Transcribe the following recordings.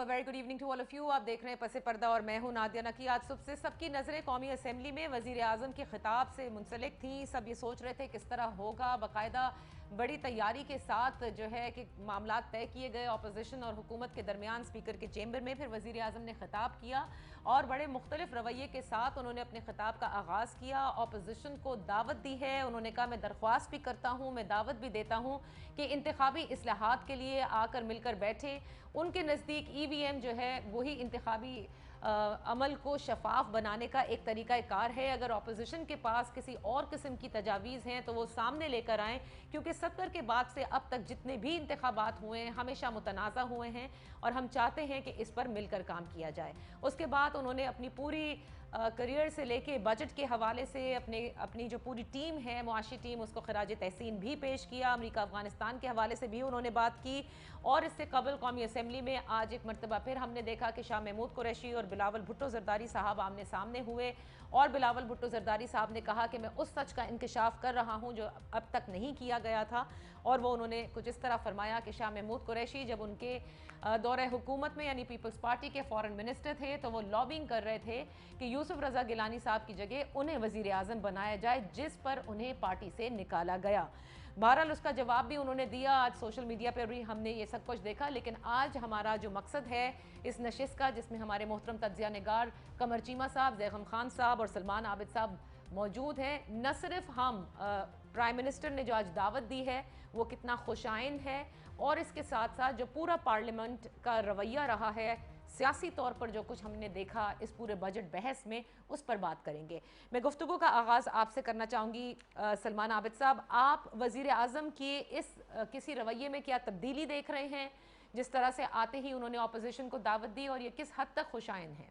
A very good evening to all of you. आप देख रहे हैं पसे पर्दा और मैं हूं नादिया नकी। आज सुबह से सबकी नज़रें कौमी असेंबली में वजीर आज़म के खिताब से मुंसलिक थी। सब ये सोच रहे थे किस तरह होगा। बाकायदा बड़ी तैयारी के साथ जो है कि मामला तय किए गए अपोजिशन और हुकूमत के दरमियान स्पीकर के चेंबर में। फिर वजीर आज़म ने खिताब किया और बड़े मुख्तलिफ रवैये के साथ उन्होंने अपने खिताब का आगाज़ किया। अपोजिशन को दावत दी है। उन्होंने कहा मैं दरख्वास्त भी करता हूँ, मैं दावत भी देता हूँ कि इंतखाबी इस्लाहात के लिए आकर मिलकर बैठे। उनके नज़दीक EVM जो है वही इंतखाबी अमल को शफाफ बनाने का एक तरीका कार है। अगर अपोजिशन के पास किसी और किस्म की तजावीज़ हैं तो वो सामने लेकर आएँ, क्योंकि 70 के बाद से अब तक जितने भी इंतखाबात हुए हैं हमेशा मुतनाज़ा हुए हैं और हम चाहते हैं कि इस पर मिलकर काम किया जाए। उसके बाद उन्होंने अपनी पूरी करियर से लेके बजट के हवाले से अपनी जो पूरी टीम है, मुआशी टीम, उसको खराज तहसीन भी पेश किया। अमेरिका अफगानिस्तान के हवाले से भी उन्होंने बात की। और इससे कबल कौमी असम्बली में आज एक मरतबा फिर हमने देखा कि शाह महमूद कुरैशी और बिलावल भुट्टो जरदारी साहब आमने सामने हुए और बिलावल भुट्टो जरदारी साहब ने कहा कि मैं उस सच का इंकशाफ कर रहा हूँ जो अब तक नहीं किया गया था। और वो उन्होंने कुछ इस तरह फरमाया कि शाह महमूद कुरैशी जब उनके दौरे हुकूमत में यानी पीपल्स पार्टी के फॉरेन मिनिस्टर थे तो वो लॉबिंग कर रहे थे कि यूसुफ रजा गिलानी साहब की जगह उन्हें वजीर आज़म बनाया जाए, जिस पर उन्हें पार्टी से निकाला गया। बहरहाल उसका जवाब भी उन्होंने दिया। आज सोशल मीडिया पर भी हमने ये सब कुछ देखा। लेकिन आज हमारा जो मकसद है इस नशिस्त का, जिसमें हमारे मोहतरम तज्जिया निगार कमर चीमा साहब, जैगम खान साहब और सलमान आबिद साहब मौजूद हैं, न सिर्फ हम प्राइम मिनिस्टर ने जो आज दावत दी है वो कितना खुशाइन है और इसके साथ साथ जो पूरा पार्लियामेंट का रवैया रहा है सियासी तौर पर, जो कुछ हमने देखा इस पूरे बजट बहस में, उस पर बात करेंगे। मैं गुफ्तगू का आगाज़ आपसे करना चाहूँगी सलमान आबिद साहब। आप वज़ीर आज़म की इस किसी रवैये में क्या तब्दीली देख रहे हैं, जिस तरह से आते ही उन्होंने अपोजिशन को दावत दी, और ये किस हद तक खुशाइन है?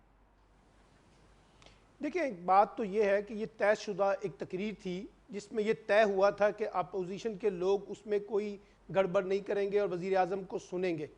देखिए, एक बात तो ये है कि ये तयशुदा एक तकरीर थी जिसमें यह तय हुआ था कि अपोजिशन के लोग उसमें कोई गड़बड़ नहीं करेंगे और वज़ीर आज़म को सुनेंगे।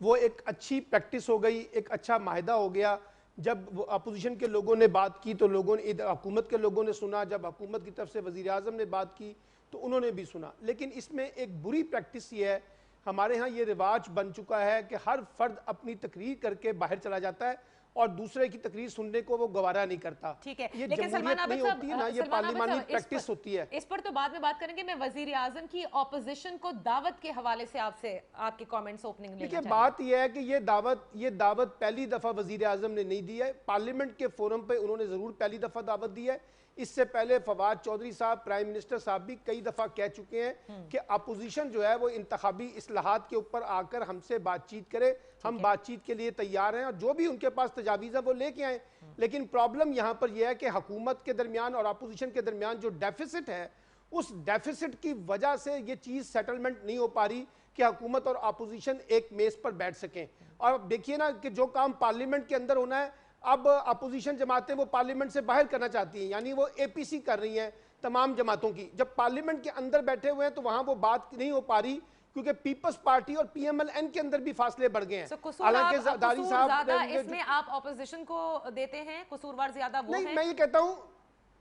वो एक अच्छी प्रैक्टिस हो गई, एक अच्छा माहिदा हो गया। जब अपोजिशन के लोगों ने बात की तो लोगों ने, इधर हुकूमत के लोगों ने सुना, जब हुकूमत की तरफ से वज़ीर आज़म ने बात की तो उन्होंने भी सुना। लेकिन इसमें एक बुरी प्रैक्टिस ये है, हमारे यहाँ ये रिवाज बन चुका है कि हर फर्द अपनी तकरीर करके बाहर चला जाता है और दूसरे की तकरीर सुनने को वो गवारा नहीं करता। ठीक है, ये लेकिन जमहूरियत नहीं होती है ना, ये पार्लिमानी प्रैक्टिस होती है। इस पर तो बाद में बात करेंगे। मैं वजीर आजम की ऑपोजिशन को दावत के हवाले से आपसे आपके कमेंट्स ओपनिंग लेना देखिए, चाहिए। बात यह है कि ये दावत पहली दफा वजीर आजम ने नहीं दी है। पार्लियामेंट के फोरम पे उन्होंने जरूर पहली दफा दावत दी है। इससे पहले फवाद चौधरी साहब, प्राइम मिनिस्टर साहब भी कई दफा कह चुके हैं कि अपोजिशन जो है वो इंतखाबी इस्लाहात के ऊपर आकर हमसे बातचीत करे। हम बातचीत के लिए तैयार हैं और जो भी उनके पास तजावीज़ है वो लेके आए। लेकिन प्रॉब्लम यहाँ पर यह है कि हुकूमत के दरमियान और अपोजिशन के दरमियान जो डेफिसिट है, उस डेफिसिट की वजह से ये चीज़ सेटलमेंट नहीं हो पा रही कि हुकूमत और अपोजिशन एक मेज पर बैठ सकें। और अब देखिए ना कि जो काम पार्लियामेंट के अंदर होना है, अब अपोजिशन जमातें वो पार्लियामेंट से बाहर करना चाहती हैं, यानी वो APC कर रही हैं तमाम जमातों की। जब पार्लियामेंट के अंदर बैठे हुए हैं तो वहां वो बात नहीं हो पा रही, क्योंकि पीपल्स पार्टी और PMLN के अंदर भी फासले बढ़ गए हैं। हालांकि जरदारी साहब इसमें आप अपोजिशन को देते हैं, कसूरवार ज्यादा वो नहीं, है? मैं ये कहता हूं,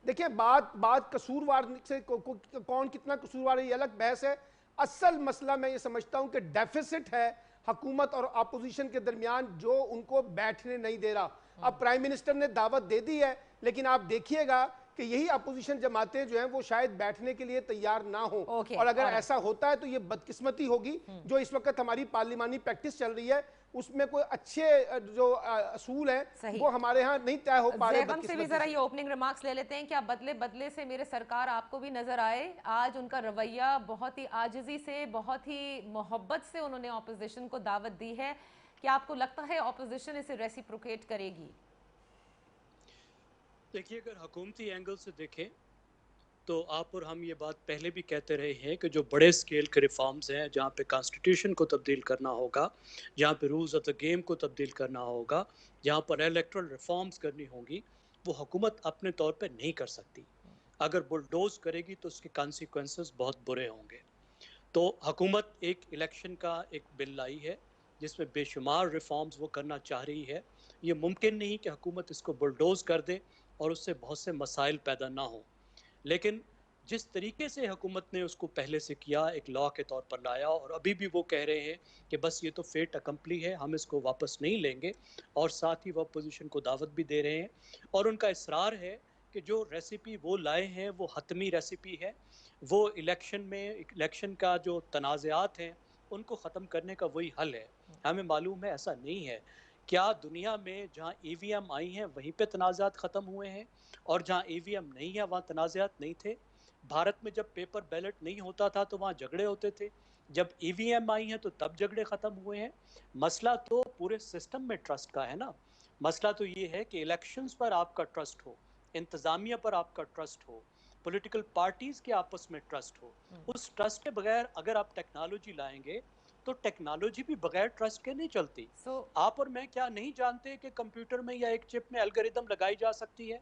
देखिए, बात कसूरवार से कौन कितना कसूरवार है ये अलग बहस है। असल मसला मैं ये समझता हूं कि डेफिसिट है हुकूमत और अपोजिशन के दरमियान, जो उनको बैठने नहीं दे रहा। अब प्राइम मिनिस्टर ने दावत दे दी है, लेकिन आप देखिएगा कि यही अपोजिशन जमातें जो हैं वो शायद बैठने के लिए तैयार ना हो। और अगर ऐसा होता है तो ये बदकिस्मती होगी। जो इस वक्त हमारी पार्लिमानी प्रैक्टिस चल रही है उसमें कोई अच्छे जो असूल हैं वो हमारे यहाँ नहीं तय हो पा रहे। जैगम से भी जरा ये ओपनिंग रिमार्क्स ले लेते हैं। क्या बदले बदले से मेरे सरकार आपको भी नजर आए? आज उनका रवैया बहुत ही आजिजी से, बहुत ही मोहब्बत से उन्होंने ऑपोजिशन को दावत दी है। क्या आपको लगता है ऑपोजिशन इसे रेसिप्रोकेट करेगी? देखिए, अगर हुकूमती एंगल से देखें तो आप और हम ये बात पहले भी कहते रहे हैं कि जो बड़े स्केल के रिफॉर्म्स हैं, जहाँ पे कॉन्स्टिट्यूशन को तब्दील करना होगा, जहाँ पे रूल्स ऑफ द गेम को तब्दील करना होगा, जहाँ पर इलेक्ट्रल रिफॉर्म्स करनी होंगी, वो हुकूमत अपने तौर पे नहीं कर सकती। अगर बुलडोज करेगी तो उसके कॉन्सिक्वेंसेस बहुत बुरे होंगे। तो हुकूमत एक इलेक्शन का एक बिल लाई है जिसमें बेशुमार रिफॉर्म्स वो करना चाह रही है। ये मुमकिन नहीं कि हुकूमत इसको बुलडोज कर दे और उससे बहुत से मसाइल पैदा ना हो। लेकिन जिस तरीके से हुकूमत ने उसको पहले से किया, एक लॉ के तौर पर लाया, और अभी भी वो कह रहे हैं कि बस ये तो फेट अकम्पली है, हम इसको वापस नहीं लेंगे, और साथ ही वो अपोजिशन को दावत भी दे रहे हैं, और उनका इसरार है कि जो रेसिपी वो लाए हैं वो हतमी रेसिपी है, वो इलेक्शन का जो तनाज़ात हैं उनको ख़त्म करने का वही हल है। हमें मालूम है ऐसा नहीं है। क्या दुनिया में जहाँ ईवीएम आई हैं वहीं पे तनाज़ात ख़त्म हुए हैं, और जहाँ ईवीएम नहीं है वहाँ तनाज़ात नहीं थे? भारत में जब पेपर बैलेट नहीं होता था तो वहाँ झगड़े होते थे, जब ईवीएम आई हैं तो तब झगड़े खत्म हुए हैं। मसला तो पूरे सिस्टम में ट्रस्ट का है ना। मसला तो ये है कि इलेक्शंस पर आपका ट्रस्ट हो, इंतजामिया पर आपका ट्रस्ट हो, पॉलिटिकल पार्टीज के आपस में ट्रस्ट हो। उस ट्रस्ट के बगैर अगर आप टेक्नोलॉजी लाएंगे तो टेक्नोलॉजी भी बगैर ट्रस्ट के नहीं चलती। So, आप और मैं क्या नहीं जानते कि कंप्यूटर में या एक चिप में एल्गोरिदम लगाई जा सकती है,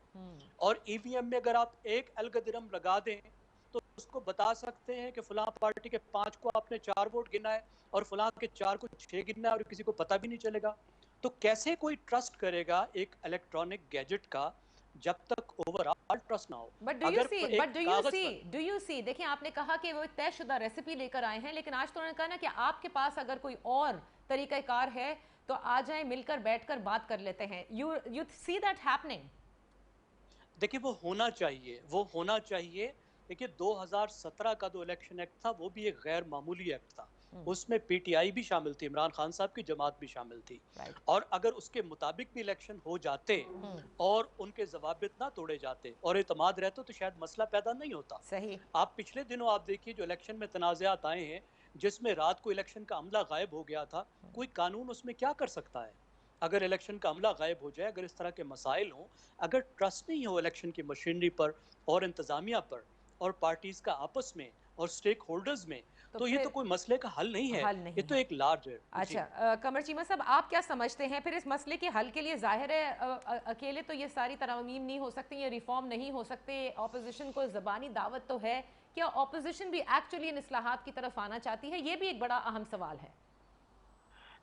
और ईवीएम में अगर आप एक एल्गोरिदम लगा दें तो उसको बता सकते हैं कि फलां पार्टी के 5 को आपने 4 वोट गिना है और फलां के 4 को 6 गिना है, और किसी को पता भी नहीं चलेगा। तो कैसे कोई ट्रस्ट करेगा एक इलेक्ट्रॉनिक गैजेट का जब तक ओवरऑल ट्रस्ट ना हो। बट डू यू अगर सी एक बट डू यू कागज सी पर डू यू सी देखिए, आपने कहा कि वो एक तयशुदा रेसिपी लेकर आए हैं, लेकिन आज तो उन्होंने कहा ना कि आपके पास अगर कोई और तरीकाकार है तो आ जाए, मिलकर बैठकर बात कर लेते हैं। You see that happening? देखिए वो होना चाहिए। देखिए 2017 का जो इलेक्शन एक्ट था वो भी एक गैर मामूली एक्ट था। उसमें पीटीआई भी शामिल थी, इमरान खान साहब की जमात भी शामिल थी, राइट। और अगर उसके मुताबिक भी इलेक्शन हो जाते और उनके जवाबित ना तोड़े जाते और एतमाद रहते तो शायद मसला पैदा नहीं होता। सही। आप पिछले दिनों आप देखिए जो इलेक्शन में तनाज़ात आए हैं, जिसमें रात को इलेक्शन का अमला गायब हो गया था, कोई कानून उसमें क्या कर सकता है? अगर इलेक्शन का अमला गायब हो जाए, अगर इस तरह के मसाइल हों, अगर ट्रस्ट नहीं हो इलेक्शन की मशीनरी पर और इंतज़ामिया पर और पार्टीज़ का आपस में और स्टेक होल्डर्स में, तो तो ये फिर तो कोई मसले का हल नहीं है, हल ये नहीं तो है। एक लार्ज है। जी। अच्छा, कमर चीमा साहब, आप क्या समझते हैं फिर इस मसले के हल के लिए? जाहिर है अकेले तो ये सारी तरमीम नहीं हो सकती, ये रिफॉर्म नहीं हो सकते। ऑपोजिशन को ज़बानी दावत तो है, क्या ऑपोजिशन भी एक्चुअली इन इस्लाहात की तरफ आना चाहती है? ये भी एक बड़ा अहम सवाल है।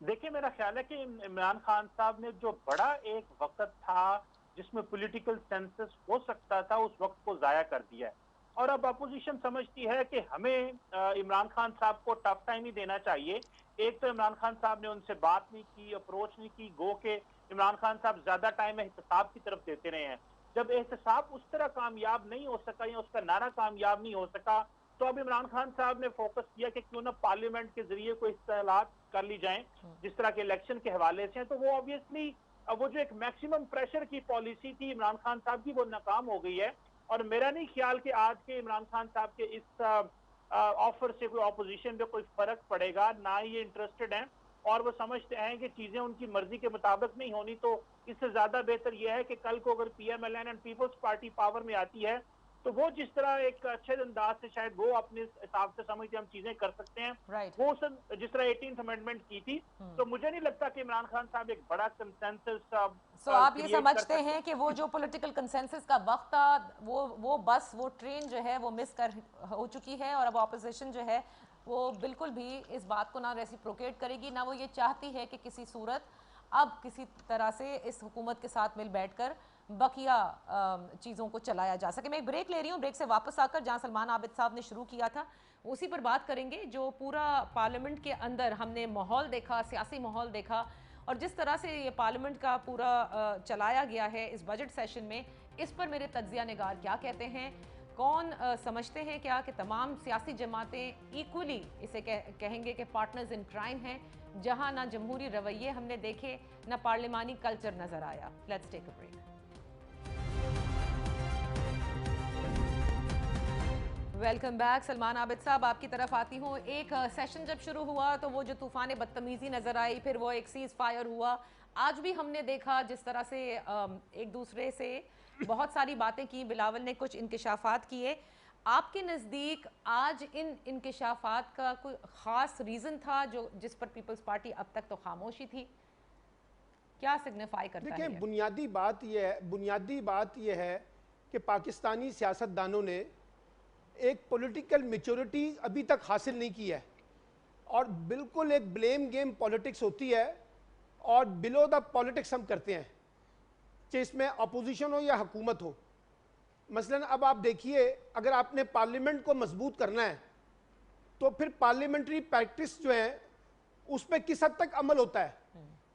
देखिए, मेरा ख्याल है कि इमरान खान साहब ने जो बड़ा एक वक्त था जिसमें पॉलिटिकल सेंसस हो सकता था, उस वक्त को जाया कर दिया है। और अब अपोजिशन समझती है कि हमें इमरान खान साहब को टफ टाइम ही देना चाहिए। एक तो इमरान खान साहब ने उनसे बात नहीं की, अप्रोच नहीं की, गो के इमरान खान साहब ज्यादा टाइम एहतसाब की तरफ देते रहे हैं। जब एहतसाब उस तरह कामयाब नहीं हो सका या उसका नारा कामयाब नहीं हो सका, तो अब इमरान खान साहब ने फोकस किया कि क्यों ना पार्लियामेंट के जरिए कोई इस्तेलात कर ली जाएं, जिस तरह के इलेक्शन के हवाले से। तो वो ऑब्वियसली वो जो एक मैक्सिमम प्रेशर की पॉलिसी थी इमरान खान साहब की, वो नाकाम हो गई है। और मेरा नहीं ख्याल कि आज के इमरान खान साहब के इस ऑफर से कोई ऑपोजिशन पे कोई फर्क पड़ेगा, ना ही ये इंटरेस्टेड हैं। और वो समझते हैं कि चीजें उनकी मर्जी के मुताबिक नहीं होनी, तो इससे ज्यादा बेहतर यह है कि कल को अगर पीएमएलएन एंड पीपल्स पार्टी पावर में आती है तो वो जिस तरह एक अच्छे अंदाज से शायद वो अपने हिसाब से समझ के हम चीजें कर सकते हैं, Right. वो सब जिस तरह 18th अमेंडमेंट की थी। तो मुझे नहीं लगता कि इमरान खान साहब एक बड़ा कंसेंसस सो आप ये समझते हैं कि वो जो पॉलिटिकल कंसेंसस का वक्त था, वो ट्रेन जो है वो मिस कर हो चुकी है, और अब ऑपोजिशन जो है वो बिल्कुल भी इस बात को ना रेसिप्रोकेट करेगी, ना वो ये चाहती है कि किसी सूरत अब किसी तरह से इस हुकूमत के साथ मिल बैठकर बकिया चीज़ों को चलाया जा सके। मैं एक ब्रेक ले रही हूँ, ब्रेक से वापस आकर जहाँ सलमान आबिद साहब ने शुरू किया था उसी पर बात करेंगे। जो पूरा पार्लियामेंट के अंदर हमने माहौल देखा, सियासी माहौल देखा, और जिस तरह से ये पार्लियामेंट का पूरा चलाया गया है इस बजट सेशन में, इस पर मेरे तज्जिया निगार क्या कहते हैं? कौन समझते हैं क्या कि तमाम सियासी जमातें इक्वली इसे कहेंगे कि पार्टनर्स इन क्राइम हैं, जहां ना जमहूरी रवैये हमने देखे, ना पार्लिमानी कल्चर नजर आया? Let's take a break. Welcome back. Salman Abid साहब, आपकी तरफ आती हूँ। एक सेशन जब शुरू हुआ तो वो जो तूफान बदतमीज़ी नज़र आई, फिर वो एक सीज़ फायर हुआ। आज भी हमने देखा जिस तरह से एक दूसरे से बहुत सारी बातें की, बिलावल ने कुछ इंकशाफात किए। आपके नज़दीक आज इन इंकशाफात का कोई ख़ास रीज़न था जो जिस पर पीपल्स पार्टी अब तक तो खामोशी थी? क्या सिग्निफाई करता है? देखिए, बुनियादी बात यह है कि पाकिस्तानी सियासतदानों ने एक पॉलिटिकल मैच्योरिटी अभी तक हासिल नहीं की है, और बिल्कुल एक ब्लेम गेम पॉलिटिक्स होती है, और बिलो द पॉलिटिक्स हम करते हैं, चाहे इसमें अपोजिशन हो या हुकूमत हो। मसलन अब आप देखिए, अगर आपने पार्लियामेंट को मजबूत करना है तो फिर पार्लियामेंट्री प्रैक्टिस जो है उस पर किस हद तक अमल होता है।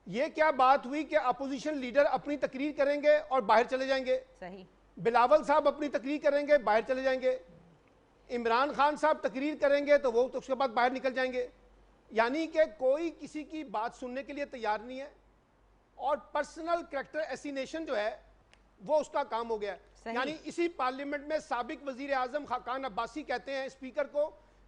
ये क्या बात हुई कि अपोजिशन लीडर अपनी तकरीर करेंगे और बाहर चले जाएंगे, सही, बिलावल साहब अपनी तकरीर करेंगे बाहर चले जाएंगे, इमरान खान साहब तकरीर करेंगे तो वो तो उसके बाद बाहर निकल जाएंगे, यानी कि कोई किसी की बात सुनने के लिए तैयार नहीं है और पर्सनल कैरेक्टर एसिनेशन जो है वो उसका काम हो गया। यानी इसी पार्लियामेंट में साबिक वजीर आजम खाकान अब्बासी कहते हैं स्पीकर को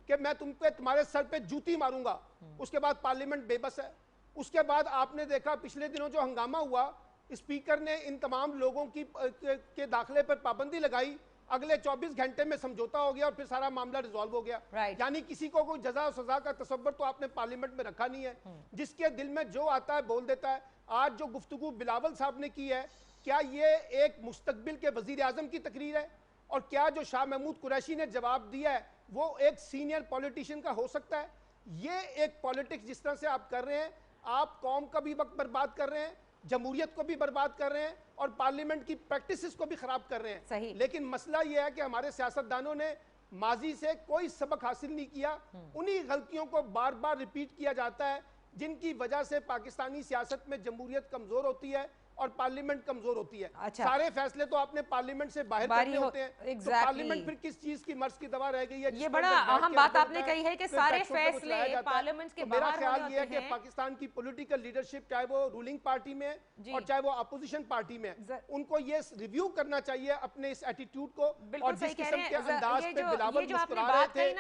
कि मैं तुम पे तुम्हारे सर पे जूती मारूंगा, उसके बाद पार्लियामेंट बेबस है। उसके बाद आपने देखा पिछले दिनों जो हंगामा हुआ, स्पीकर ने इन तमाम लोगों की के दाखिले पर पाबंदी लगाई, अगले 24 घंटे में समझौता हो गया और फिर सारा मामला रिजॉल्व हो गया। यानी किसी को कोई जजा और सजा का तसव्वुर तो आपने पार्लियामेंट में रखा नहीं है, जिसके दिल में जो आता है बोल देता है। आज जो गुफ्तगू बिलावल साहब ने की है, क्या ये एक मुस्तकबिल के वजीर आजम की तकरीर है? और क्या जो शाह महमूद कुरैशी ने जवाब दिया है वो एक सीनियर पॉलिटिशियन का हो सकता है? ये एक पॉलिटिक्स जिस तरह से आप कर रहे हैं, आप कौम का भी वक्त बर्बाद कर रहे हैं, जमहूरियत को भी बर्बाद कर रहे हैं और पार्लियामेंट की प्रैक्टिसेस को भी खराब कर रहे हैं। लेकिन मसला यह है कि हमारे सियासतदानों ने माजी से कोई सबक हासिल नहीं किया, उन्हीं गलतियों को बार बार रिपीट किया जाता है जिनकी वजह से पाकिस्तानी सियासत में जमहूरियत कमजोर होती है और पार्लियामेंट कमजोर होती है। अच्छा। सारे फैसले तो आपने पार्लियामेंट से बाहर करने होते हैं। exactly। तो पार्लियामेंट फिर किस चीज की मर्ज की दवा रह गई है? ये बड़ा अहम बात आपने कही है कि सारे फैसले पार्लियामेंट के बाहर मेरा ख्याल ये है कि पाकिस्तान की पॉलिटिकल लीडरशिप, चाहे वो रूलिंग पार्टी में है और चाहे वो अपोजिशन पार्टी में है, उनको ये रिव्यू करना चाहिए अपने इस एटीट्यूड को। और जिस किस्म के अंदाज पे बिलावल मुस्कुरा रहे थे,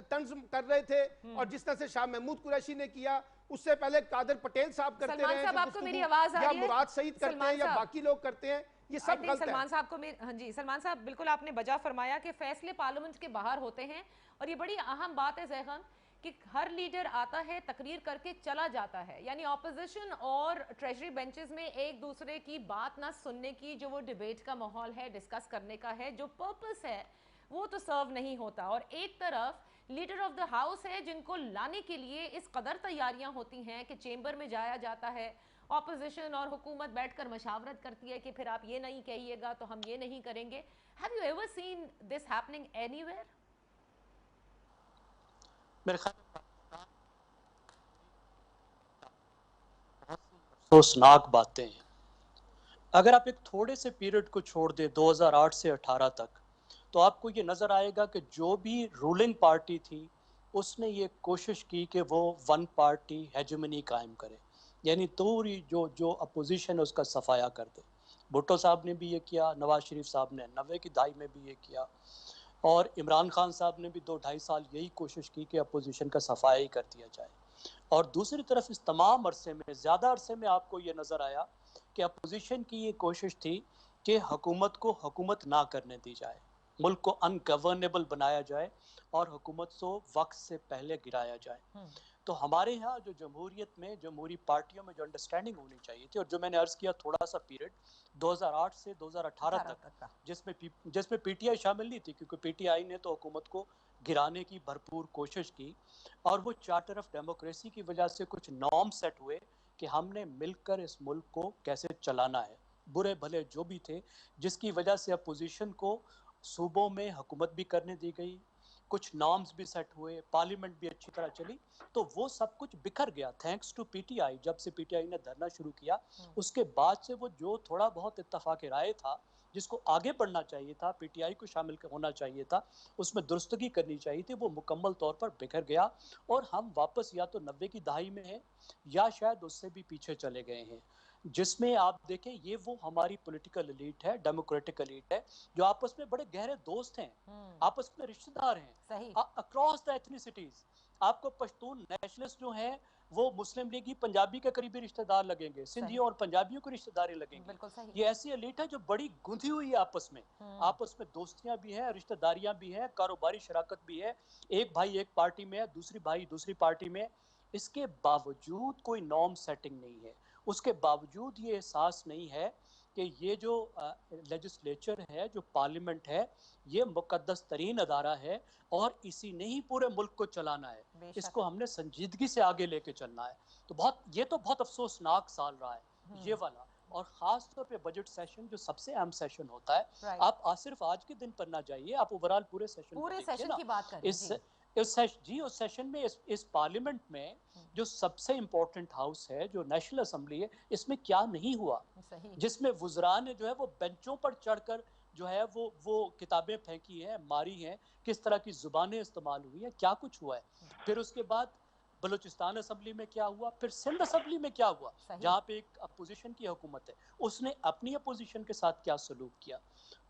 तंज कर रहे थे और जिस तरह से शाह महमूद कुरैशी ने किया, उससे पहले कादर पटेल साहब करते रहे हैं, आपको मेरी आवाज आ रही है? या मुराद सईद करते हैं या बाकी लोग करते हैं, ये सब गलत है। सलमान साहब को हाँ जी, सलमान साहब बिल्कुल आपने बजा फरमाया कि फैसले पार्लियामेंट के बाहर होते हैं और ये बड़ी अहम बात है ज़ैखान कि हर लीडर आता है, तकरीर करके चला जाता है, यानी ऑपोजिशन और ट्रेजरी बेंचेस में एक दूसरे की बात ना सुनने की जो वो डिबेट का माहौल है, डिस्कस करने का है, जो पर्पस है वो तो सर्व नहीं होता। और एक तरफ लीडर ऑफ द हाउस है जिनको लाने के लिए इस कदर तैयारियां होती हैं कि चेंबर में जाया जाता है, ऑपोजिशन और हुकूमत बैठकर मशावरत करती है कि फिर आप ये नहीं कहिएगा तो हम ये नहीं करेंगे। Have you ever seen this happening anywhere? मेरे ख्याल अफसोसनाक बातें हैं। अगर आप एक थोड़े से पीरियड को छोड़ दें 2008 से 18 तक, तो आपको ये नज़र आएगा कि जो भी रूलिंग पार्टी थी उसने ये कोशिश की कि वो वन पार्टी हेजेमनी कायम करे, यानी पूरी जो अपोजिशन है उसका सफाया कर दे। भुट्टो साहब ने भी ये किया, नवाज शरीफ साहब ने 90 की दहाई में भी ये किया और इमरान खान साहब ने भी 2-2.5 साल यही कोशिश की कि अपोजिशन का सफाया ही कर दिया जाए। और दूसरी तरफ इस तमाम अरसे में, ज़्यादा अरसे में आपको ये नज़र आया कि अपोजिशन की ये कोशिश थी कि हुकूमत को हुकूमत ना करने दी जाए, मुल्क को अनगवर्नेबल बनाया जाए और हुकूमत को वक्त से पहले गिराया जाए। तो हमारे यहाँ जो जमहूरियत में, जमहूरी पार्टियों में जो अंडरस्टैंडिंग होनी चाहिए थी और जो मैंने अर्ज़ किया थोड़ा सा पीरियड 2008 से 2018 तक, जिसमें पीटीआई शामिल नहीं थी, क्योंकि पीटीआई ने तो हुकूमत को गिराने की भरपूर कोशिश की और वो चार्टर ऑफ डेमोक्रेसी की वजह से कुछ नॉर्म सेट हुए कि हमने मिलकर इस मुल्क को कैसे चलाना है, बुरे भले जो भी थे, जिसकी वजह से अपोजिशन को सूबों में हुकूमत भी करने दी गई, कुछ नॉर्म्स भी सेट हुए, पार्लियामेंट भी अच्छी तरह चली। तो वो सब कुछ बिखर गया थैंक्स टू पीटीआई। जब से पीटीआई ने धरना शुरू किया उसके बाद से वो जो थोड़ा बहुत इत्तफाक राय था जिसको आगे बढ़ना चाहिए था, पीटीआई को शामिल होना चाहिए था, उसमें दुरुस्तगी करनी चाहिए थी, वो मुकम्मल तौर पर बिखर गया और हम वापस या तो 90 की दहाई में हैं या शायद उससे भी पीछे चले गए हैं, जिसमें आप देखें ये वो हमारी पॉलिटिकल एलीट है, डेमोक्रेटिक एलीट है, जो आपस में बड़े गहरे दोस्त हैं, आपस में रिश्तेदार हैं अक्रॉस द एथनिसिटीज। आपको पश्तून नेशनलिस्ट जो हैं वो मुस्लिम लीगी पंजाबी के करीबी रिश्तेदार लगेंगे, सिंधियों और पंजाबियों के रिश्तेदारी लगेंगे। ये ऐसी एलीट है जो बड़ी गुंथी हुई है आपस में दोस्तियां भी हैं, रिश्तेदारियां भी हैं, कारोबारी शराकत भी है, एक भाई एक पार्टी में है, दूसरी भाई दूसरी पार्टी में। इसके बावजूद कोई नॉर्म सेटिंग नहीं है, उसके बावजूद ये एहसास नहीं है कि ये जो लेजिस्लेचर है, जो पार्लियामेंट है, ये मुकद्दस तरीन अदारा है और इसी ने ही पूरे मुल्क को चलाना है, इसको हमने संजीदगी से आगे लेके चलना है। तो ये तो बहुत अफसोसनाक साल रहा है ये वाला। और ख़ास तौर पे बजट सेशन जो सबसे अहम सेशन होता है, राइट, आप सिर्फ आज के दिन पर ना जाइए, आप ओवरऑल पूरे सेशन को पूरे देखिए सेशन ना। की बात करें इस जी। उस सेशन में इस पार्लियामेंट में जो सबसे इम्पोर्टेंट हाउस है, जो नेशनल असेंबली है, इसमें क्या नहीं हुआ, सही, जिसमें वुज़रा ने जो है वो बेंचों पर चढ़कर जो है वो किताबें फेंकी हैं, मारी हैं, किस तरह की ज़ुबानें इस्तेमाल हुई हैं, क्या कुछ हुआ है। फिर उसके बाद बलूचिस्तान असेंबली में क्या हुआ, फिर सिंध असेंबली में क्या हुआ, सही, जहाँ पे एक अपोजिशन की हुकूमत है, उसने अपनी अपोजिशन के साथ क्या सलूक किया।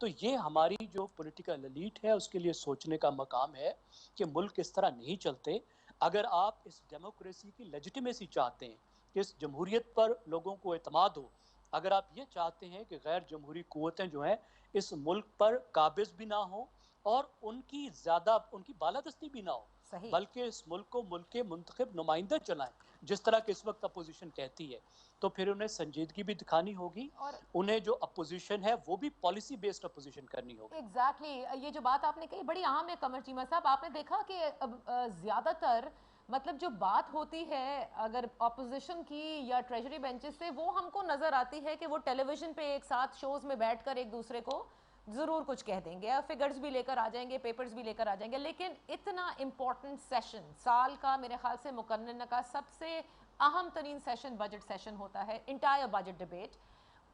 तो ये हमारी जो पॉलिटिकल एलीट है उसके लिए सोचने का मकाम है कि मुल्क इस तरह नहीं चलते। अगर आप इस डेमोक्रेसी की लेजिटिमेसी चाहते हैं कि इस जमहूरियत पर लोगों को एतमाद हो, अगर आप ये चाहते हैं कि गैर जमहूरी क़ुव्वतें जो हैं इस मुल्क पर काबिज भी ना हो और उनकी बालादस्ती भी ना हो, सही। बल्कि इस मुल्क को मुल्क के मुंतखब नुमाइंदे चलाएं, जिस तरह की इस वक्त अपोजिशन कहती है, तो फिर उन्हें संजीदगी भी दिखानी होगी। और उन्हें जो अपोजिशन है वो भी पॉलिसी बेस्ड अपोजिशन करनी होगी। एग्जैक्टली ये जो बात आपने कही बड़ी अहम है कमर चीमा साहब। आपने देखा कि अब ज्यादातर मतलब जो बात होती है अगर ऑपोजिशन की या ट्रेजरी बेंचेस से, वो हमको नजर आती है कि वो टेलीविजन पे एक साथ शोज में बैठकर एक दूसरे को जरूर कुछ कह देंगे या फिगर्स भी लेकर आ जाएंगे, पेपर्स भी लेकर आ जाएंगे, लेकिन इतना इंपॉर्टेंट सेशन साल का मेरे ख्याल से मुकर्रर का सबसे अहम तरीन सेशन बजट सेशन होता है, इंटायर बजट डिबेट।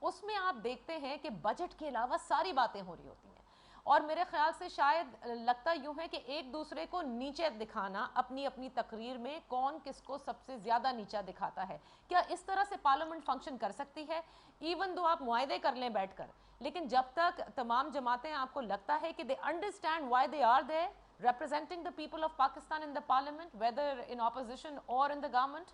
उसमें आप देखते हैं कि बजट के अलावा सारी बातें हो रही होती हैं और मेरे ख्याल से शायद लगता यूं है कि एक दूसरे को नीचे दिखाना अपनी अपनी तकरीर में, कौन किसको सबसे ज़्यादा नीचा दिखाता है। क्या इस तरह से पार्लियामेंट फंक्शन कर सकती है? इवन दो आप मुआहदे कर लें बैठकर, लेकिन जब तक तमाम जमातें आपको लगता है कि they understand why they are there representing the people of Pakistan in the parliament, whether in opposition or in the government?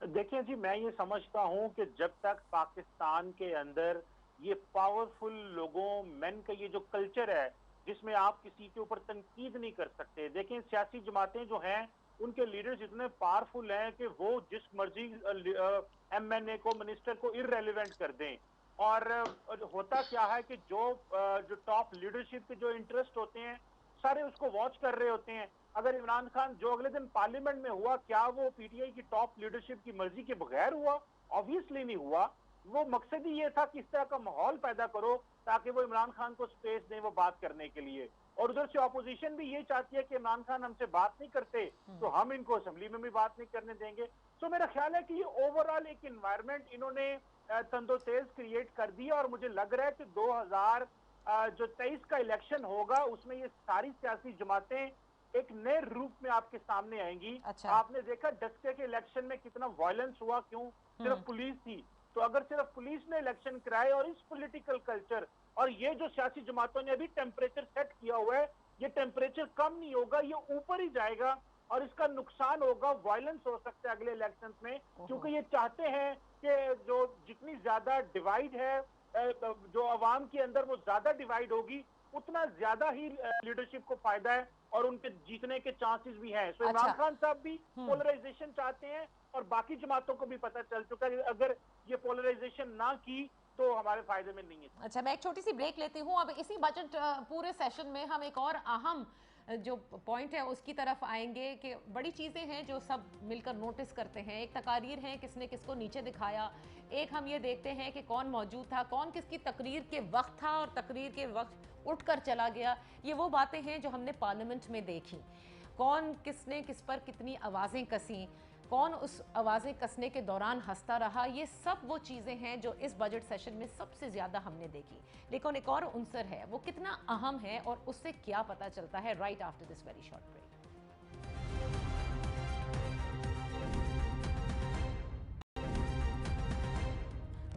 देखिए जी, मैं ये समझता हूँ कि जब तक पाकिस्तान के अंदर ये पावरफुल लोगों मेन का ये जो कल्चर है जिसमें आप किसी के ऊपर तनकीद नहीं कर सकते। देखिए सियासी जमातें जो हैं उनके लीडर्स इतने पावरफुल हैं कि वो जिस मर्जी एमएनए को, मिनिस्टर को इररेलेवेंट कर दें। और होता क्या है कि जो टॉप लीडरशिप के जो इंटरेस्ट होते हैं सारे उसको वॉच कर रहे होते हैं। अगर इमरान खान जो अगले दिन पार्लियामेंट में हुआ, क्या वो पीटीआई की टॉप लीडरशिप की मर्जी के बगैर हुआ? ऑब्वियसली नहीं हुआ। वो मकसद ही ये था कि इस तरह का माहौल पैदा करो ताकि वो इमरान खान को स्पेस दें वो बात करने के लिए। और उधर से ऑपोजिशन भी ये चाहती है कि इमरान खान हमसे बात नहीं करते तो हम इनको असेंबली में भी बात नहीं करने देंगे। तो मेरा ख्याल है कि ये ओवरऑल एक इन्वायरमेंट इन्होंने तंदोतेज क्रिएट कर दिया और मुझे लग रहा है कि 2023 का इलेक्शन होगा उसमें ये सारी सियासी जमातें एक नए रूप में आपके सामने आएंगी। अच्छा। आपने देखा डस्के के इलेक्शन में कितना वायलेंस हुआ, क्यों? सिर्फ पुलिस थी। तो अगर सिर्फ पुलिस ने इलेक्शन कराए और इस पॉलिटिकल कल्चर और ये जो सियासी जमातों ने अभी टेम्परेचर सेट किया हुआ है, ये टेम्परेचर कम नहीं होगा, ये ऊपर ही जाएगा और इसका नुकसान होगा, वायलेंस हो सकता है अगले इलेक्शंस में। क्योंकि ये चाहते हैं कि जो जितनी ज्यादा डिवाइड है, जो अवाम के अंदर वो ज्यादा डिवाइड होगी, उतना ज्यादा ही लीडरशिप को फायदा है और उनके जीतने के चांसेस भी हैं। सो इमरान खान साहब भी पोलराइजेशन चाहते हैं और बाकी जमातों को भी पता चल चुका है कि अगर ये पोलराइजेशन ना की तो हमारे फायदे में नहीं है। अच्छा, मैं एक छोटी सी ब्रेक लेती हूँ। अब इसी बजट पूरे सेशन में हम एक और अहम जो पॉइंट है उसकी तरफ आएंगे कि बड़ी चीज़ें हैं जो सब मिलकर नोटिस करते हैं। एक तकारीर है किसने किसको नीचे दिखाया, एक हम ये देखते हैं कि कौन मौजूद था, कौन किसकी तकरीर के वक्त था और तकरीर के वक्त उठकर चला गया। ये वो बातें हैं जो हमने पार्लियामेंट में देखी, कौन किसने किस पर कितनी आवाज़ें कसी, कौन उस आवाज़ें कसने के दौरान हंसता रहा। ये सब वो चीज़ें हैं जो इस बजट सेशन में सबसे ज़्यादा हमने देखी। लेकिन एक और उनसर है, वो कितना अहम है और उससे क्या पता चलता है, right after this very short break.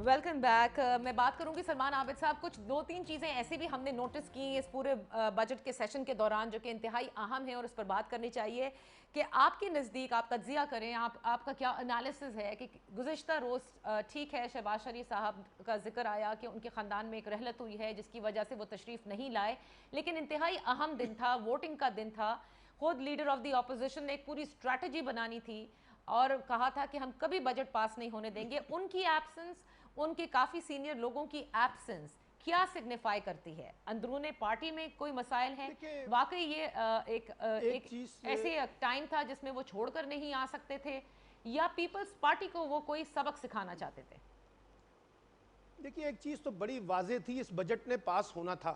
Welcome back. मैं बात करूंगी सलमान आबिद साहब, कुछ 2-3 चीज़ें ऐसी भी हमने नोटिस की इस पूरे बजट के सेशन के दौरान जो कि इंतहाई अहम है और उस पर बात करनी चाहिए कि आपके नज़दीक आप तज्जिया करें, आपका क्या एनालिसिस है कि गुज़िश्ता रोज़ ठीक है शहबाज शरीफ साहब का जिक्र आया कि उनके ख़ानदान में एक रहलत हुई है जिसकी वजह से वो तशरीफ़ नहीं लाए, लेकिन इंतहाई अहम दिन था, वोटिंग का दिन था। खुद लीडर ऑफ द ऑपोजिशन ने एक पूरी स्ट्रैटेजी बनानी थी और कहा था कि हम कभी बजट पास नहीं होने देंगे। उनकी एब्सेंस, उनके काफ़ी सीनियर लोगों की एब्सेंस क्या सिग्निफाई करती है? अंदरूने पार्टी में कोई मसाइल हैं? वाकई ये एक ऐसे टाइम था जिसमें वो छोड़कर नहीं आ सकते थे या पीपल्स पार्टी को वो कोई सबक सिखाना चाहते थे? देखिए, एक चीज तो बड़ी वाजे थी, इस बजट ने पास होना था,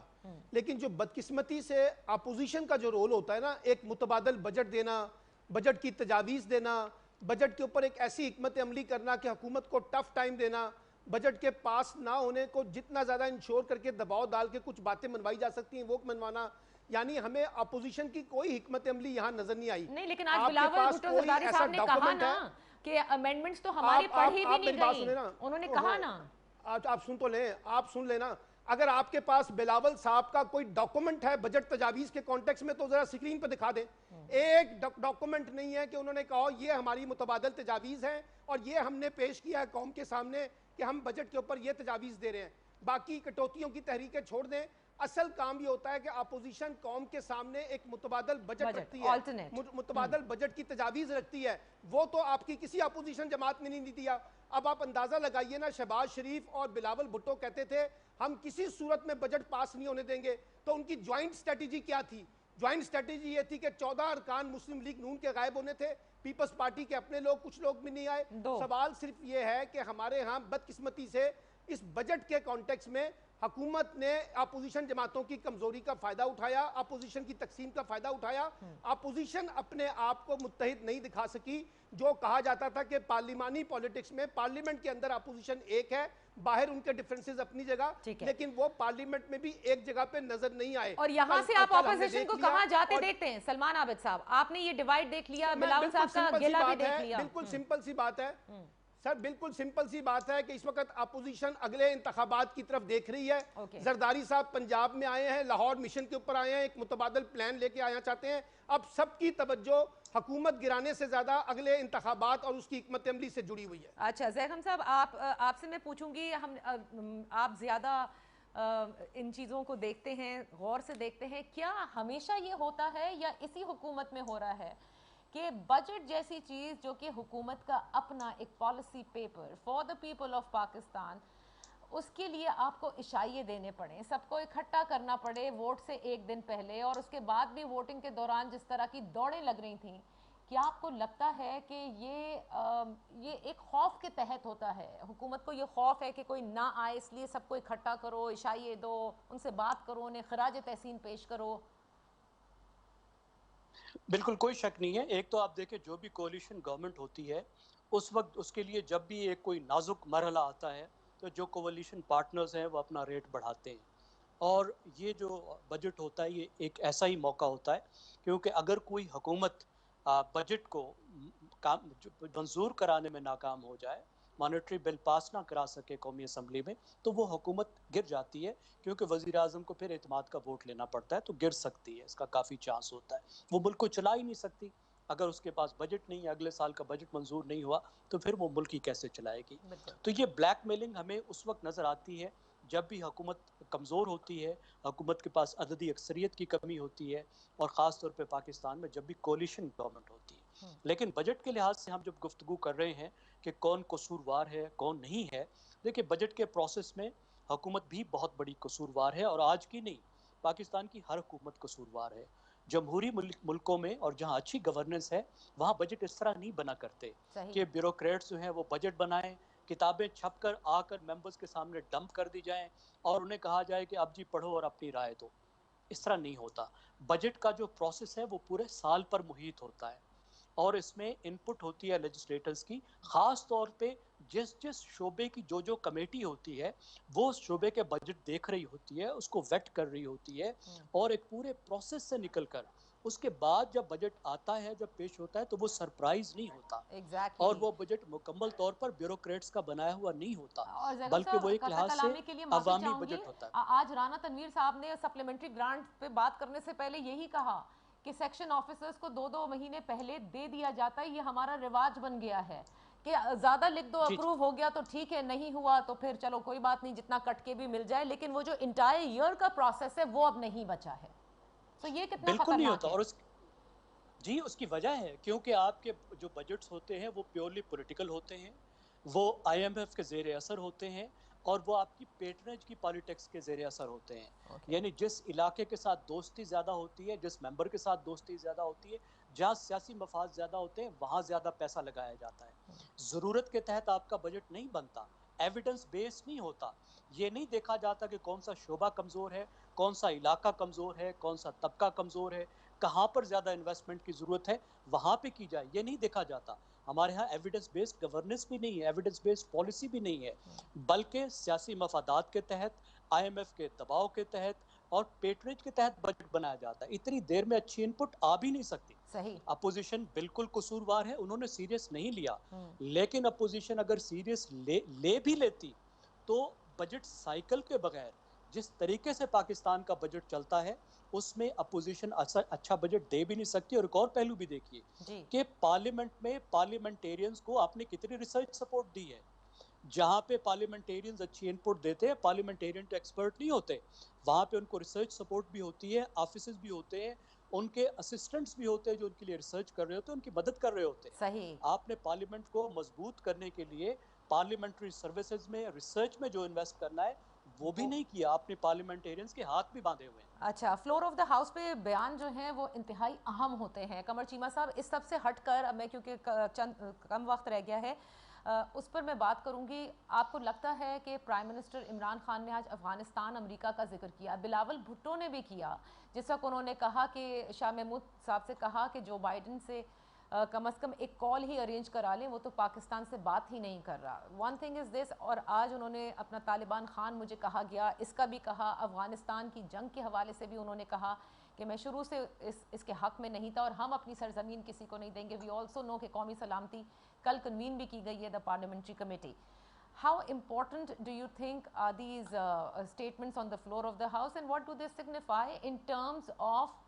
लेकिन जो बदकिस्मती से अपोजिशन का जो रोल होता है ना, एक मुतबादल बजट देना, बजट की तजावीज़ देना, बजट के ऊपर एक ऐसी हिकमत अमली करना कि हुकूमत को टफ टाइम देना, बजट के पास ना होने को जितना ज़्यादा इंश्योर करके दबाव डाल के कुछ बातें मनवाई जा सकती हैं वो मनवाना, यानी हमें अपोजिशन की कोई हिकमत अमली यहाँ नजर नहीं आई। नहीं, लेकिन आज आपके बिलावल पास भुट्टो कोई जरदारी ऐसा साहब ने कहा डॉक्यूमेंट ना है? कि अमेंडमेंट्स तो हमारी पढ़ी भी नहीं मेरी बात सुने गई, ना, उन्होंने कहा ना। आप सुन तो लें, आप सुन लेना। अगर आपके पास बिलावल साहब का कोई डॉक्यूमेंट है बजट तजावीज के कॉन्टेक्स्ट में तो जरा स्क्रीन पर दिखा दें। एक डॉक्यूमेंट नहीं है कि उन्होंने कहा ये हमारी मुतबादल तजावीज हैं और ये हमने पेश किया है कौम के सामने कि हम बजट के ऊपर ये तजावीज दे रहे हैं। बाकी कटौतियों की तहरीकें छोड़ दें, असल काम ये होता है कि अपोजिशन कौम के सामने एक मुतबादल बजट रखती है, मुतबादल बजट की तजावीज रखती है, वो तो आपकी किसी अपोजिशन जमात ने नहीं दिया। अब आप अंदाजा लगाइए ना, शहबाज शरीफ और बिलावल भुट्टो कहते थे हम किसी सूरत में बजट पास नहीं होने देंगे, तो उनकी ज्वाइंट स्ट्रेटेजी क्या थी? ज्वाइंट स्ट्रेटेजी ये थी कि 14 अरकान मुस्लिम लीग नून के गायब होने थे, पीपल्स पार्टी के अपने लोग कुछ लोग भी नहीं आए। सवाल सिर्फ ये है कि हमारे यहाँ बदकिस्मती से इस बजट के कॉन्टेक्स्ट में हुकूमत ने अपोजिशन जमातों की कमजोरी का फायदा उठाया, अपोजिशन की तकसीम का फायदा उठाया। अपोजिशन अपने आप को मुत्तहिद नहीं दिखा सकी। जो कहा जाता था कि पार्लिमानी पॉलिटिक्स में पार्लियामेंट के अंदर अपोजिशन एक है, बाहर उनके डिफरेंसेस अपनी जगह, लेकिन वो पार्लियामेंट में भी एक जगह पे नजर नहीं आए। और यहाँ से आप अपोजिशन को कहां जाते देखते हैं? सलमान आबिद साहब, आपने ये डिवाइड देख लिया, बिलावल साहब का गिला भी देख लिया। बिल्कुल सिंपल सी बात है सर, बिल्कुल सिंपल सी बात है कि इस वक्त अपोजिशन अगले इंतखाबात की तरफ देख रही है। जरदारी साहब पंजाब में आए हैं, लाहौर मिशन के ऊपर आए हैं, एक मुतबादल प्लान लेके आना चाहते हैं। अब सबकी तवज्जो हुकूमत गिराने से ज्यादा अगले इंतखाबात और उसकी हिकमत अमली से जुड़ी हुई है। अच्छा ज़ैगम साहब, आपसे मैं पूछूंगी, आप ज्यादा इन चीज़ों को देखते हैं, गौर से देखते हैं, क्या हमेशा ये होता है या इसी हुकूमत में हो रहा है कि बजट जैसी चीज़ जो कि हुकूमत का अपना एक policy paper for the people of Pakistan, उसके लिए आपको इशाइये देने पड़े, सबको इकट्ठा करना पड़े वोट से एक दिन पहले, और उसके बाद भी वोटिंग के दौरान जिस तरह की दौड़ें लग रही थी, क्या आपको लगता है कि ये एक खौफ के तहत होता है? हुकूमत को ये खौफ है कि कोई ना आए, इसलिए सबको इकट्ठा करो, इशाइये दो, उनसे बात करो, उन्हें खराज तहसीन पेश करो? बिल्कुल कोई शक नहीं है। एक तो आप देखें, जो भी कोalition गवर्नमेंट होती है उस वक्त उसके लिए जब भी एक कोई नाजुक मरहला आता है तो जो कोalition पार्टनर्स हैं वो अपना रेट बढ़ाते हैं, और ये जो बजट होता है ये एक ऐसा ही मौका होता है, क्योंकि अगर कोई हुकूमत बजट को मंजूर कराने में नाकाम हो जाए, मॉनेटरी बिल पास ना करा सके कौमी असम्बली में, तो वो हुकूमत गिर जाती है, क्योंकि वज़ीर आज़म को फिर एतमाद का वोट लेना पड़ता है, तो गिर सकती है, इसका काफ़ी चांस होता है। वो मुल्क को चला ही नहीं सकती अगर उसके पास बजट नहीं है, अगले साल का बजट मंजूर नहीं हुआ तो फिर वो मुल्क ही कैसे चलाएगी। तो ये ब्लैकमेलिंग हमें उस वक्त नज़र आती है जब भी हुकूमत कमज़ोर होती है, हुकूमत के पास अददी अक्सरियत की कमी होती है, और ख़ास तौर पे पाकिस्तान में जब भी कोलिशन गवर्नमेंट होती है। लेकिन बजट के लिहाज से हम जब गुफ्तगू कर रहे हैं कि कौन कसूरवार है कौन नहीं है, देखिए बजट के प्रोसेस में हुकूमत भी बहुत बड़ी कसूरवार है, और आज की नहीं, पाकिस्तान की हर हुकूमत कसूरवार है। जमहूरी मुल्कों में और जहाँ अच्छी गवर्नेंस है वहाँ बजट इस तरह नहीं बना करते कि ब्यूरोक्रेट्स जो हैं वो बजट बनाएं, किताबें छपकर आकर मेंबर्स के सामने डंप कर दी जाएं और उन्हें कहा जाए कि अब जी पढ़ो और अपनी राय दो। इस तरह नहीं होता। बजट का जो प्रोसेस है वो पूरे साल पर मुहित होता है, और इसमें इनपुट होती है लेजिस्लेटर्स की, ख़ास तौर पे जिस जिस शोबे की जो जो कमेटी होती है वो उस शोबे के बजट देख रही होती है, उसको वेट कर रही होती है, और एक पूरे प्रोसेस से निकलकर उसके बाद जब बजट आता है, जब पेश होता है, तो वो सरप्राइज नहीं होता। और वो बजट मुकम्मल तौर पर ब्यूरोक्रेट्स का बनाया हुआ नहीं होता, बल्कि वो एक लिहाज से अवामी बजट होता है। आज राना तनवीर साहब ने सप्लीमेंट्री ग्रांट पे बात करने से पहले यही कहा कि सेक्शन ऑफिसर्स को 2-2 महीने पहले दे दिया जाता है, ये हमारा रिवाज बन गया है कि ज्यादा लिख दो, अप्रूव हो गया तो ठीक है, नहीं हुआ तो फिर चलो कोई बात नहीं, जितना कट के भी मिल जाए, लेकिन वो जो इंटायर ईयर का प्रोसेस है वो अब नहीं बचा है। तो ये कितना बिल्कुल नहीं होता। और जी उसकी वजह है क्योंकि आपके जो बजट्स होते हैं वो प्योरली पॉलिटिकल होते हैं, वो IMF के ज़ेर असर होते हैं, और वो आपकी पेट्रनेज की पॉलिटिक्स के ज़ेर असर होते हैं। यानी जिस इलाके के साथ दोस्ती ज़्यादा होती है, जिस मेंबर के साथ दोस्ती ज़्यादा होती है, जहाँ सियासी मफाद ज़्यादा होते हैं, वहाँ ज़्यादा पैसा लगाया जाता है। ज़रूरत के तहत आपका बजट नहीं बनता, एविडेंस बेस्ड नहीं होता। ये नहीं देखा जाता कि कौन सा शोबा कमज़ोर है, कौन सा इलाका कमज़ोर है, कौन सा तबका कमज़ोर है, कहाँ पर ज़्यादा इन्वेस्टमेंट की ज़रूरत है, वहाँ पे की जाए, ये नहीं देखा जाता। हमारे यहाँ एविडेंस बेस्ड गवर्नेंस भी नहीं है, एविडेंस बेस्ड पॉलिसी भी नहीं है, बल्कि सियासी मफादात के तहत, IMF के दबाव के तहत और पेटरेज के तहत बजट बनाया जाता है। इतनी देर में अच्छी इनपुट आ भी नहीं सकती। सही। अपोजिशन बिल्कुल कसूरवार है, उन्होंने सीरियस नहीं लिया, लेकिन अपोजिशन अगर सीरियस ले भी लेती तो बजट साइकिल के बगैर जिस तरीके से पाकिस्तान का बजट चलता है उसमें अपोजिशन अच्छा बजट दे भी नहीं सकती। और एक और पहलू भी देखिए कि पार्लियामेंट में पार्लियामेंटेरियंस को आपने कितनी रिसर्च सपोर्ट दी है। जहाँ पे पार्लियामेंटेरियंस अच्छी इनपुट देते हैं, पार्लियामेंटेरियन तो एक्सपर्ट नहीं होते, वहाँ पे उनको रिसर्च सपोर्ट भी होती है, ऑफिसेज भी होते हैं, उनके असिस्टेंट्स भी होते हैं जो उनके लिए रिसर्च कर रहे होते हैं, उनकी मदद कर रहे होते हैं। सही। आपने पार्लियामेंट को मजबूत करने के लिए पार्लियामेंट्री सर्विसेज में, रिसर्च में जो इन्वेस्ट करना है वो भी नहीं किया, आपने पार्लियामेंटेरियंस के हाथ भी बांधे हुए हैं। अच्छा, फ्लोर ऑफ द हाउस पे बयान जो हैं वो इंतहाई अहम होते हैं। कमर चीमा साहब, इस सब से हटकर अब मैं, क्योंकि चंद कम वक्त रह गया है, उस पर मैं बात करूंगी। आपको लगता है कि प्राइम मिनिस्टर इमरान खान ने आज अफगानिस्तान, अमेरिका का जिक्र किया, बिलावल भुट्टो ने भी किया, जिस वक्त उन्होंने कहा कि शाह महमूद साहब से कहा कि जो बाइडन से कम से कम एक कॉल ही अरेंज करा लें, वो तो पाकिस्तान से बात ही नहीं कर रहा। One thing is this. और आज उन्होंने अपना तालिबान खान मुझे कहा गया, इसका भी कहा, अफ़गानिस्तान की जंग के हवाले से भी उन्होंने कहा कि मैं शुरू से इसके हक़ में नहीं था और हम अपनी सरजमीन किसी को नहीं देंगे। वी ऑल्सो नो कि कौमी सलामती कल कन्वीन भी की गई है, the parliamentary committee. How important do you think are these statements on the floor of the House, and what do they signify in terms of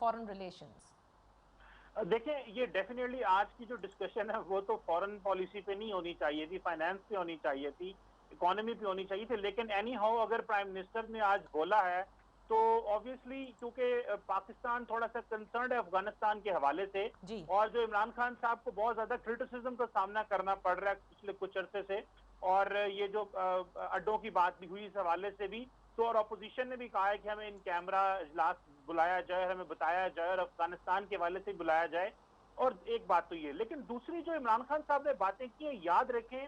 foreign relations? देखिए, ये डेफिनेटली आज की जो डिस्कशन है वो तो फॉरेन पॉलिसी पे नहीं होनी चाहिए थी, फाइनेंस पे होनी चाहिए थी, इकोनॉमी पे होनी चाहिए थी। लेकिन एनी हाउ अगर प्राइम मिनिस्टर ने आज बोला है तो ऑब्वियसली क्योंकि पाकिस्तान थोड़ा सा कंसर्न है अफगानिस्तान के हवाले से, और जो इमरान खान साहब को बहुत ज्यादा क्रिटिसिज्म का सामना करना पड़ रहा है पिछले कुछ अरसे से, और ये जो अड्डों की बात भी हुई इस हवाले से भी, तो और अपोजिशन ने भी कहा है कि हमें इन कैमरा इजलास बुलाया जाए, हमें बताया जाए और अफगानिस्तान के हवाले से बुलाया जाए। और एक बात तो ये, लेकिन दूसरी जो इमरान खान साहब ने बातें की है, याद रखें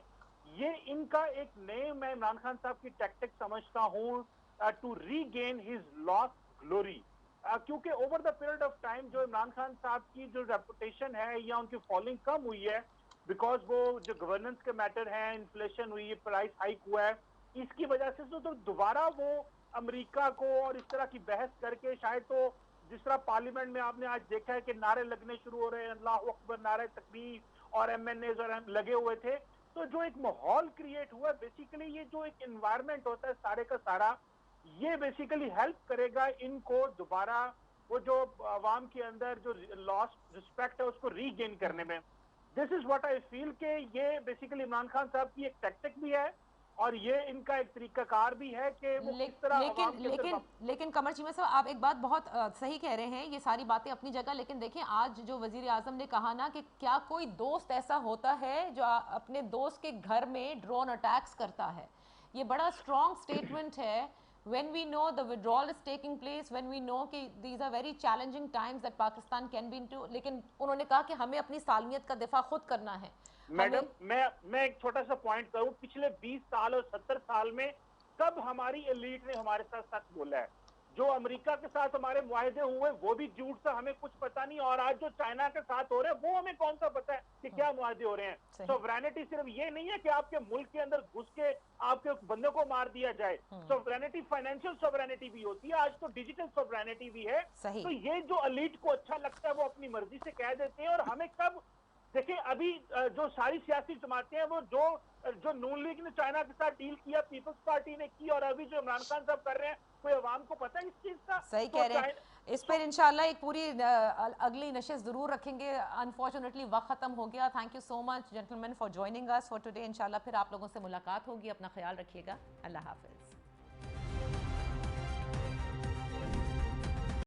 ये इनका एक नए, मैं इमरान खान साहब की टैक्टिक समझता हूँ to regain his lost glory, क्योंकि over the period of time जो इमरान खान साहब की जो रेपुटेशन है या उनकी फॉलोइंग कम हुई है, बिकॉज वो जो गवर्नेंस के मैटर है, इन्फ्लेशन हुई है, प्राइस हाइक हुआ है, इसकी वजह से तो दोबारा वो अमेरिका को और इस तरह की बहस करके शायद, तो जिस तरह पार्लियामेंट में आपने आज देखा है कि नारे लगने शुरू हो रहे हैं, अल्लाह अकबर, नारे तकबीर, और MNAs और लगे हुए थे, तो जो एक माहौल क्रिएट हुआ, बेसिकली ये जो एक एनवायरनमेंट होता है सारे का सारा, ये बेसिकली हेल्प करेगा इनको दोबारा वो जो आवाम के अंदर जो लॉस्ट रिस्पेक्ट है उसको रीगेन करने में। This is what I feel के ये बेसिकली इमरान खान साहब की एक टैक्टिक भी है और ये इनका एक तरीकाकार भी है कि वो किस तरह लेकिन कमर चीमा साहब, आप एक बात बहुत सही कह रहे हैं, ये सारी बातें अपनी जगह, लेकिन देखें आज जो वजीर आजम ने कहा ना कि क्या कोई दोस्त ऐसा होता है जो अपने दोस्त के घर में ड्रोन अटैक्स करता है, ये बड़ा स्ट्रॉन्ग स्टेटमेंट है। when we know the withdrawal is taking place, when we know कि these are very challenging times that Pakistan can be into, लेकिन उन्होंने कहा कि हमें अपनी सालमियत का दिफा खुद करना है। मैडम, मैं एक छोटा सा पॉइंट करूं, पिछले 20 साल और 70 साल में कब हमारी एलीट ने हमारे साथ सच बोला है? जो अमेरिका के साथ हमारे मुआहदे हुए वो भी झूठ था, हमें कुछ पता नहीं, और आज जो चाइना के साथ हो रहे हैं वो हमें कौन सा पता है कि क्या मुआहदे हो रहे हैं। सॉवरेनिटी सिर्फ ये नहीं है कि आपके मुल्क के अंदर घुस के आपके बंदे को मार दिया जाए, सॉवरेनिटी फाइनेंशियल सॉवरेनिटी भी होती है, आज तो डिजिटल सॉवरेनिटी भी है। तो ये जो एलीट को अच्छा लगता है वो अपनी मर्जी से कह देते हैं, और हमें कब देखिए अभी जो सारी सियासी जमातें हैं वो जो नून लीग ने चाइना के साथ डील किया, पीपल्स पार्टी ने की, और अभी जो इमरान खान साहब कर रहे हैं, कोई अवाम को पता है इस चीज का? सही कह रहे हैं। इस पर इंशाल्लाह एक पूरी अगली नशिस्त जरूर रखेंगे। अनफॉर्चुनेटली वक्त खत्म हो गया। Thank you so much gentleman for joining us for today. इंशाल्लाह फिर आप लोगों से मुलाकात होगी। अपना ख्याल रखिएगा। अल्लाह हाफिज।